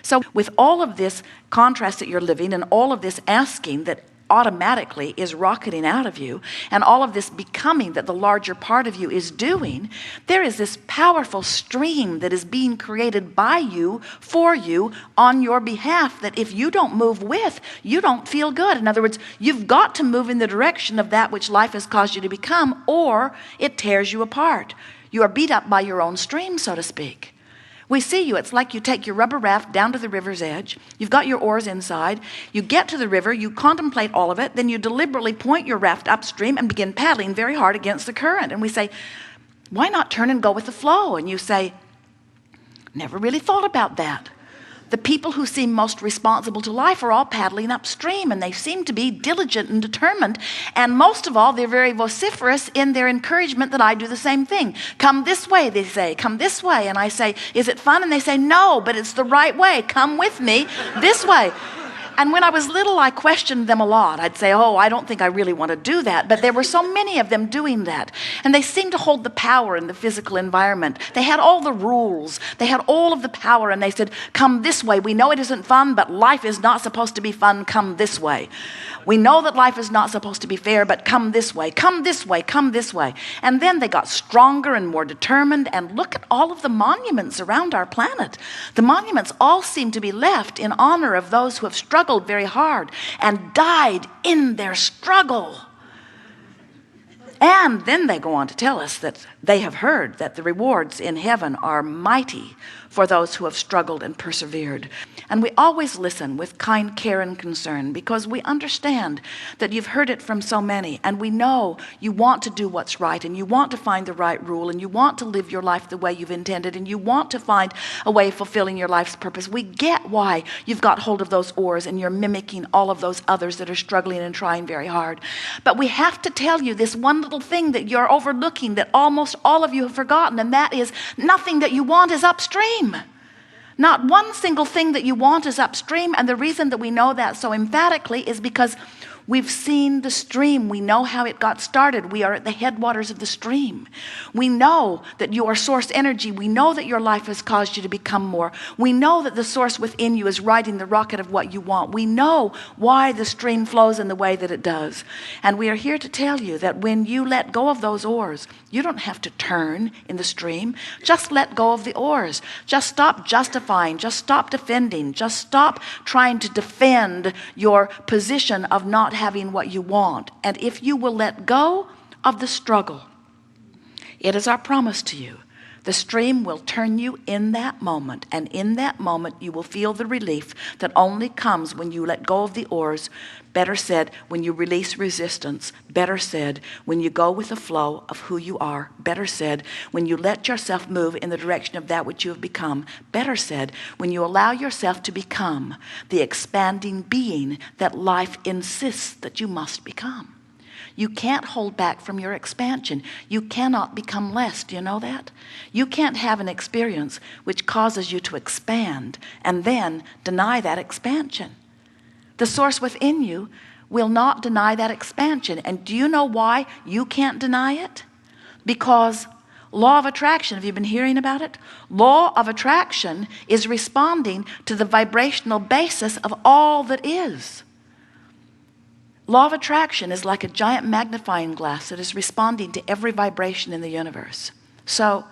So with all of this contrast that you're living and all of this asking that automatically is rocketing out of you, and all of this becoming that the larger part of you is doing, there is this powerful stream that is being created by you, for you, on your behalf, that if you don't move with, you don't feel good. In other words, you've got to move in the direction of that which life has caused you to become, or it tears you apart. You are beat up by your own stream, so to speak. We see you. It's like you take your rubber raft down to the river's edge. You've got your oars inside. You get to the river. You contemplate all of it. Then you deliberately point your raft upstream and begin paddling very hard against the current. And we say, why not turn and go with the flow? And you say, never really thought about that. The people who seem most responsible to life are all paddling upstream, and they seem to be diligent and determined. And most of all, they're very vociferous in their encouragement that I do the same thing. Come this way, they say. Come this way. And I say, is it fun? And they say, no, but it's the right way. Come with me this way. And when I was little, I questioned them a lot. I'd say, oh, I don't think I really want to do that. But there were so many of them doing that. And they seemed to hold the power in the physical environment. They had all the rules. They had all of the power. And they said, come this way. We know it isn't fun, but life is not supposed to be fun. Come this way. We know that life is not supposed to be fair, but come this way. Come this way. Come this way. And then they got stronger and more determined. And look at all of the monuments around our planet. The monuments all seem to be left in honor of those who have struggled very hard and died in their struggle. And then they go on to tell us that they have heard that the rewards in heaven are mighty for those who have struggled and persevered. And we always listen with kind care and concern, because we understand that you've heard it from so many, and we know you want to do what's right, and you want to find the right rule, and you want to live your life the way you've intended, and you want to find a way of fulfilling your life's purpose. We get why you've got hold of those oars and you're mimicking all of those others that are struggling and trying very hard. But we have to tell you this one little thing that you're overlooking, that almost all of you have forgotten, and that is nothing that you want is upstream. Not one single thing that you want is upstream. And the reason that we know that so emphatically is because we've seen the stream. We know how it got started. We are at the headwaters of the stream. We know that you are source energy. We know that your life has caused you to become more. We know that the source within you is riding the rocket of what you want. We know why the stream flows in the way that it does. And we are here to tell you that when you let go of those oars, you don't have to turn in the stream. Just let go of the oars. Just stop justifying. Just stop defending. Just stop trying to defend your position of not having what you want. And if you will let go of the struggle, it is our promise to you, the stream will turn you in that moment. And in that moment, you will feel the relief that only comes when you let go of the oars. Better said, when you release resistance. Better said, when you go with the flow of who you are. Better said, when you let yourself move in the direction of that which you have become. Better said, when you allow yourself to become the expanding being that life insists that you must become. You can't hold back from your expansion. You cannot become less. Do you know that? You can't have an experience which causes you to expand and then deny that expansion. The source within you will not deny that expansion. And do you know why you can't deny it? Because law of attraction, have you been hearing about it? Law of attraction is responding to the vibrational basis of all that is. Law of attraction is like a giant magnifying glass that is responding to every vibration in the universe. So,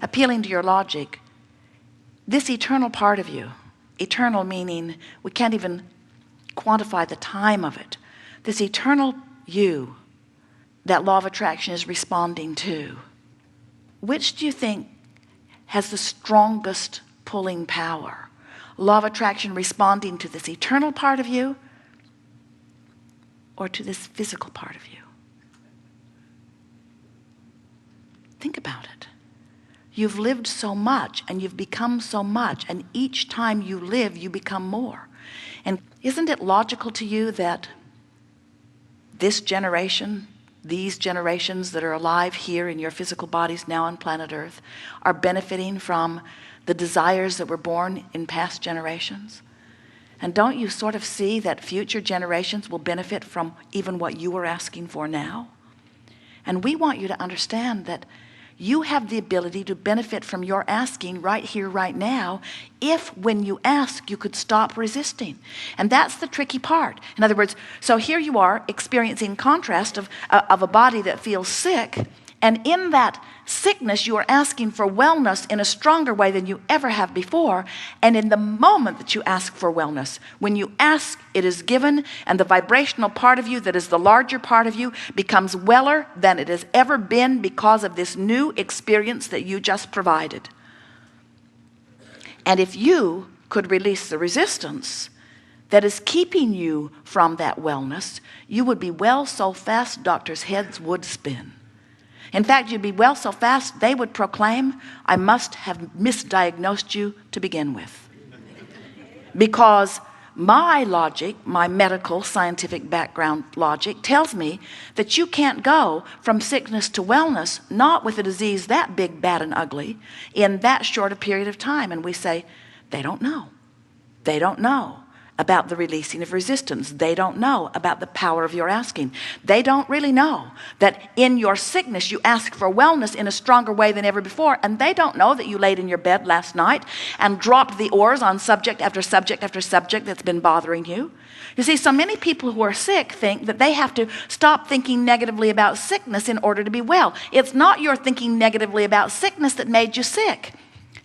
appealing to your logic, this eternal part of you, eternal meaning we can't even quantify the time of it, this eternal you that law of attraction is responding to, which do you think has the strongest pulling power? Law of attraction responding to this eternal part of you, or to this physical part of you? Think about it. You've lived so much and you've become so much, and each time you live, you become more. And isn't it logical to you that this generation, these generations that are alive here in your physical bodies now on planet Earth, are benefiting from the desires that were born in past generations? And don't you sort of see that future generations will benefit from even what you are asking for now? And we want you to understand that you have the ability to benefit from your asking right here, right now, if when you ask, you could stop resisting. And that's the tricky part. In other words, so here you are experiencing contrast of a body that feels sick, and in that sickness, you are asking for wellness in a stronger way than you ever have before. And in the moment that you ask for wellness, when you ask, it is given, and the vibrational part of you that is the larger part of you becomes weller than it has ever been because of this new experience that you just provided. And if you could release the resistance that is keeping you from that wellness, you would be well so fast doctors' heads would spin. In fact, you'd be well so fast, they would proclaim, I must have misdiagnosed you to begin with. Because my logic, my medical scientific background logic tells me that you can't go from sickness to wellness, not with a disease that big, bad, and ugly, in that short a period of time. And we say, they don't know. They don't know about the releasing of resistance. They don't know about the power of your asking. They don't really know that in your sickness you ask for wellness in a stronger way than ever before. And they don't know that you laid in your bed last night and dropped the oars on subject after subject after subject that's been bothering you. You see, so many people who are sick think that they have to stop thinking negatively about sickness in order to be well. It's not your thinking negatively about sickness that made you sick.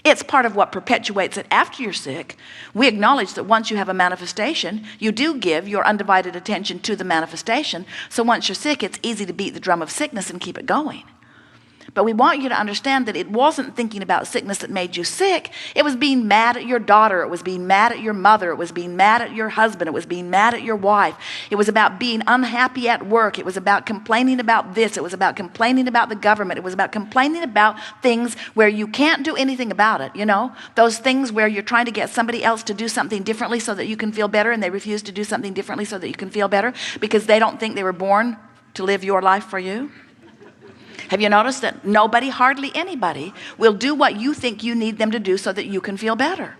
It's part of what perpetuates it after you're sick. We acknowledge that once you have a manifestation, you do give your undivided attention to the manifestation. So once you're sick, it's easy to beat the drum of sickness and keep it going. But we want you to understand that it wasn't thinking about sickness that made you sick. It was being mad at your daughter. It was being mad at your mother. It was being mad at your husband. It was being mad at your wife. It was about being unhappy at work. It was about complaining about this. It was about complaining about the government. It was about complaining about things where you can't do anything about it. You know, those things where you're trying to get somebody else to do something differently so that you can feel better, and they refuse to do something differently so that you can feel better because they don't think they were born to live your life for you. Have you noticed that nobody, hardly anybody, will do what you think you need them to do so that you can feel better?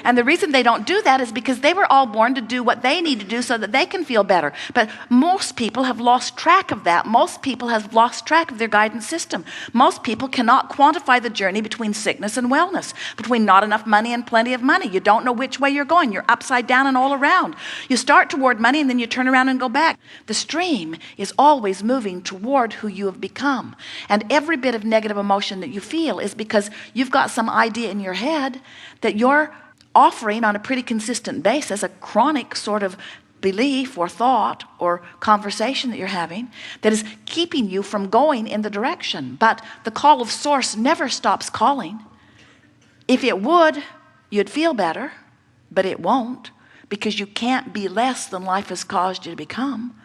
And the reason they don't do that is because they were all born to do what they need to do so that they can feel better. But most people have lost track of that. Most people have lost track of their guidance system. Most people cannot quantify the journey between sickness and wellness, between not enough money and plenty of money. You don't know which way you're going. You're upside down and all around. You start toward money and then you turn around and go back. The stream is always moving toward who you have become. And every bit of negative emotion that you feel is because you've got some idea in your head that you're offering on a pretty consistent basis, a chronic sort of belief or thought or conversation that you're having that is keeping you from going in the direction. But the call of source never stops calling. If it would, you'd feel better, but it won't, because you can't be less than life has caused you to become.